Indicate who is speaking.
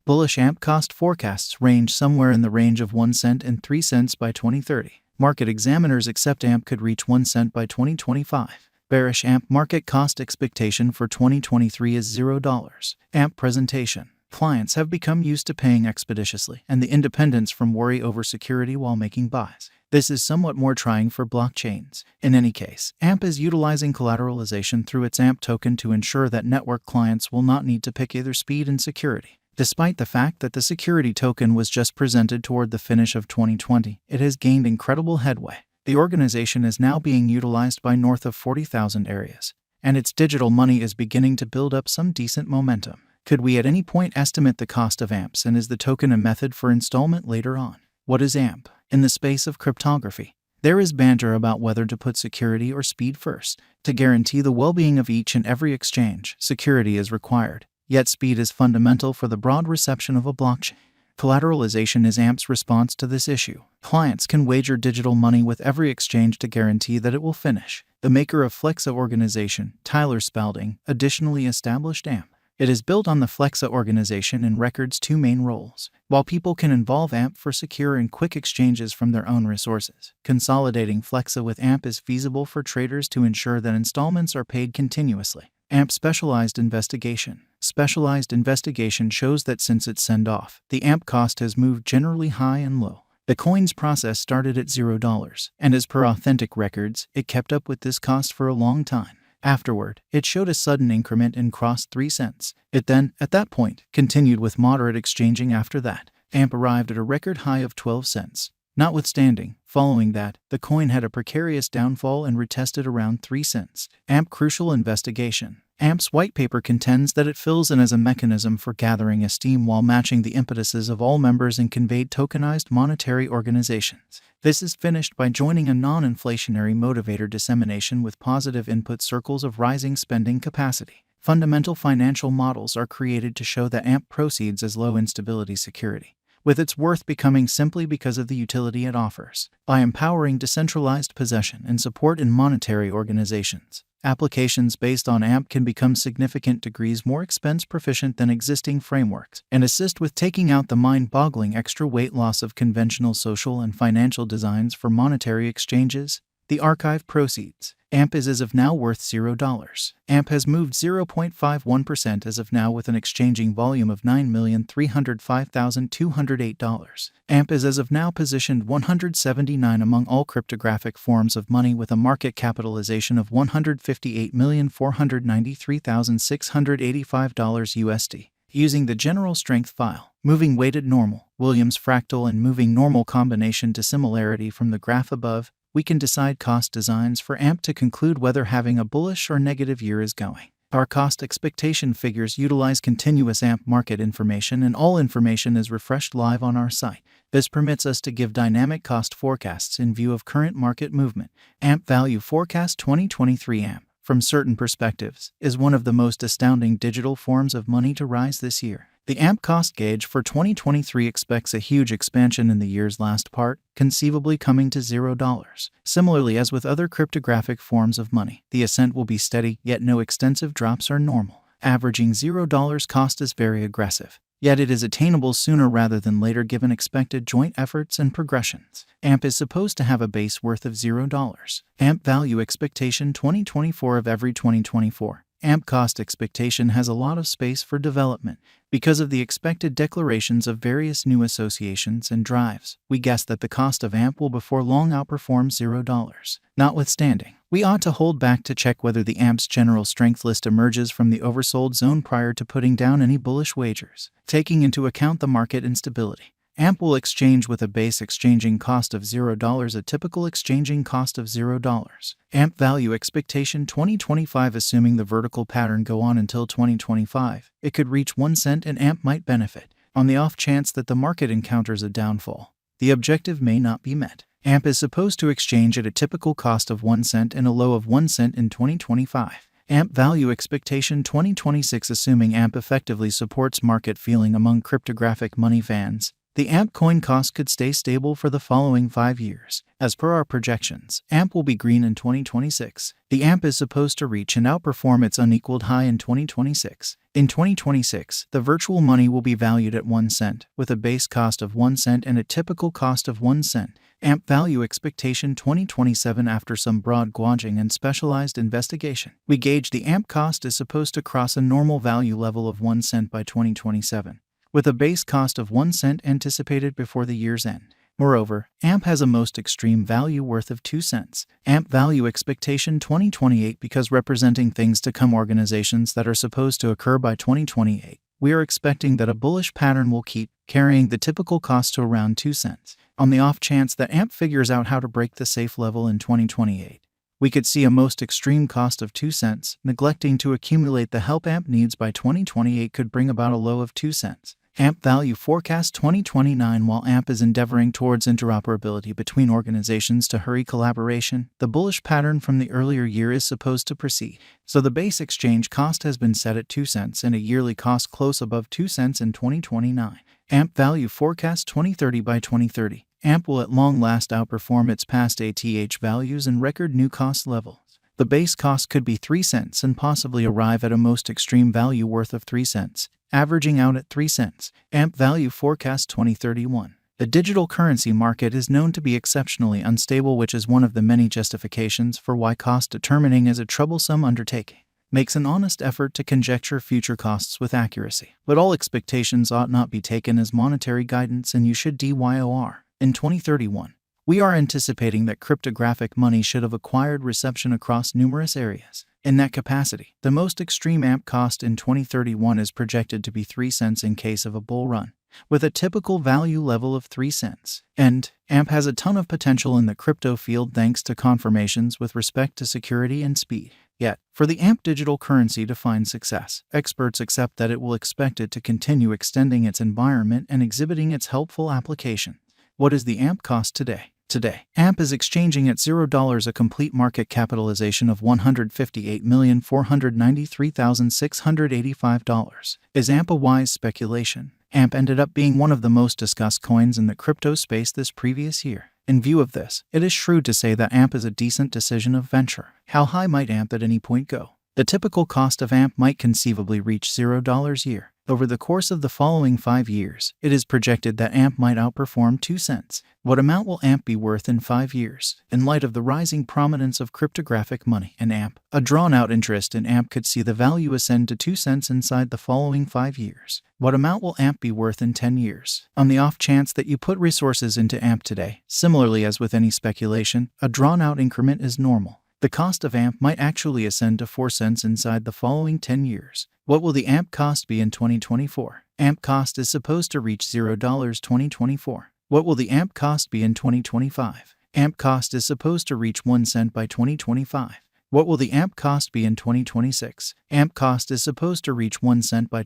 Speaker 1: Bullish AMP cost forecasts range somewhere in the range of 1 cent and 3 cents by 2030. Market examiners accept AMP could reach 1 cent by 2025. Bearish AMP market cost expectation for 2023 is $0. AMP presentation. Clients have become used to paying expeditiously and the independence from worry over security while making buys. This is somewhat more trying for blockchains. In any case, AMP is utilizing collateralization through its AMP token to ensure that network clients will not need to pick either speed and security. Despite the fact that the security token was just presented toward the finish of 2020, it has gained incredible headway. The organization is now being utilized by north of 40,000 areas, and its digital money is beginning to build up some decent momentum. Could we at any point estimate the cost of AMPs, and is the token a method for installment later on? What is AMP? In the space of cryptography, there is banter about whether to put security or speed first. To guarantee the well-being of each and every exchange, security is required. Yet speed is fundamental for the broad reception of a blockchain. Collateralization is AMP's response to this issue. Clients can wager digital money with every exchange to guarantee that it will finish. The maker of Flexa organization, Tyler Spalding, additionally established AMP. It is built on the Flexa organization and records two main roles. While people can involve AMP for secure and quick exchanges from their own resources, consolidating Flexa with AMP is feasible for traders to ensure that installments are paid continuously. AMP Specialized Investigation. Specialized investigation shows that since its send-off, the AMP cost has moved generally high and low. The coin's process started at $0, and as per authentic records, it kept up with this cost for a long time. Afterward, it showed a sudden increment and crossed 3 cents. It then, at that point, continued with moderate exchanging after that. AMP arrived at a record high of 12 cents. Notwithstanding, following that, the coin had a precarious downfall and retested around 3 cents. AMP Crucial Investigation. AMP's white paper contends that it fills in as a mechanism for gathering esteem while matching the impetuses of all members in conveyed tokenized monetary organizations. This is finished by joining a non-inflationary motivator dissemination with positive input circles of rising spending capacity. Fundamental financial models are created to show that AMP proceeds as low instability security, with its worth becoming simply because of the utility it offers. By empowering decentralized possession and support in monetary organizations, applications based on AMP can become significant degrees more expense proficient than existing frameworks and assist with taking out the mind-boggling extra weight loss of conventional social and financial designs for monetary exchanges. The archive proceeds. AMP is as of now worth $0. AMP has moved 0.51% as of now with an exchanging volume of $9,305,208. AMP is as of now positioned 179 among all cryptographic forms of money with a market capitalization of $158,493,685 USD. Using the general strength file, moving weighted normal, Williams fractal and moving normal combination dissimilarity from the graph above, we can decide cost designs for AMP to conclude whether having a bullish or negative year is going. Our cost expectation figures utilize continuous AMP market information, and all information is refreshed live on our site. This permits us to give dynamic cost forecasts in view of current market movement. AMP Value Forecast 2023. AMP, from certain perspectives, is one of the most astounding digital forms of money to rise this year. The AMP cost gauge for 2023 expects a huge expansion in the year's last part, conceivably coming to $0. Similarly, as with other cryptographic forms of money, the ascent will be steady, yet no extensive drops are normal. Averaging $0 cost is very aggressive, yet it is attainable sooner rather than later given expected joint efforts and progressions. AMP is supposed to have a base worth of $0. AMP Value Expectation 2024 of every 2024. AMP cost expectation has a lot of space for development. Because of the expected declarations of various new associations and drives, we guess that the cost of AMP will before long outperform $0. Notwithstanding, we ought to hold back to check whether the AMP's general strength list emerges from the oversold zone prior to putting down any bullish wagers. Taking into account the market instability, AMP will exchange with a base exchanging cost of $0, a typical exchanging cost of $0. AMP Value Expectation 2025. Assuming the vertical pattern go on until 2025, it could reach 1 cent and AMP might benefit. On the off chance that the market encounters a downfall, the objective may not be met. AMP is supposed to exchange at a typical cost of 1 cent and a low of 1 cent in 2025. AMP Value Expectation 2026. Assuming AMP effectively supports market feeling among cryptographic money fans, the AMP coin cost could stay stable for the following 5 years. As per our projections, AMP will be green in 2026. The AMP is supposed to reach and outperform its unequaled high in 2026. In 2026, the virtual money will be valued at 1 cent, with a base cost of 1 cent and a typical cost of 1 cent. AMP Value Expectation 2027. After some broad gauging and specialized investigation, we gauge the AMP cost is supposed to cross a normal value level of 1 cent by 2027, with a base cost of 1 cent anticipated before the year's end. Moreover, AMP has a most extreme value worth of 2 cents. AMP Value Expectation 2028. Because representing things to come, organizations that are supposed to occur by 2028, we are expecting that a bullish pattern will keep carrying the typical cost to around 2 cents. On the off chance that AMP figures out how to break the safe level in 2028, we could see a most extreme cost of 2 cents. Neglecting to accumulate the help AMP needs by 2028 could bring about a low of 2 cents. AMP Value Forecast 2029. While AMP is endeavoring towards interoperability between organizations to hurry collaboration, the bullish pattern from the earlier year is supposed to proceed. So the base exchange cost has been set at 2 cents and a yearly cost close above 2 cents in 2029. AMP Value Forecast 2030. By 2030, AMP will at long last outperform its past ATH values and record new cost levels. The base cost could be 3 cents and possibly arrive at a most extreme value worth of 3 cents, averaging out at 3 cents. AMP Value Forecast 2031. The digital currency market is known to be exceptionally unstable, which is one of the many justifications for why cost determining is a troublesome undertaking. Makes an honest effort to conjecture future costs with accuracy. But all expectations ought not be taken as monetary guidance, and you should DYOR. In 2031, we are anticipating that cryptographic money should have acquired reception across numerous areas. In that capacity, the most extreme AMP cost in 2031 is projected to be 3 cents in case of a bull run, with a typical value level of 3 cents. And AMP has a ton of potential in the crypto field thanks to confirmations with respect to security and speed. Yet, for the AMP digital currency to find success, experts accept that it will expect it to continue extending its environment and exhibiting its helpful application. What is the AMP cost today? Today, AMP is exchanging at $0, a complete market capitalization of $158,493,685. Is AMP a wise speculation? AMP ended up being one of the most discussed coins in the crypto space this previous year. In view of this, it is shrewd to say that AMP is a decent decision of venture. How high might AMP at any point go? The typical cost of AMP might conceivably reach $0 a year. Over the course of the following 5 years, it is projected that AMP might outperform 2 cents. What amount will AMP be worth in 5 years? In light of the rising prominence of cryptographic money and AMP, a drawn-out interest in AMP could see the value ascend to 2 cents inside the following 5 years. What amount will AMP be worth in 10 years? On the off chance that you put resources into AMP today, similarly as with any speculation, a drawn-out increment is normal. The cost of AMP might actually ascend to 4 cents inside the following 10 years. What will the AMP cost be in 2024? AMP cost is supposed to reach $0 2024. What will the AMP cost be in 2025? AMP cost is supposed to reach 1 cent by 2025. What will the AMP cost be in 2026? AMP cost is supposed to reach 1 cent by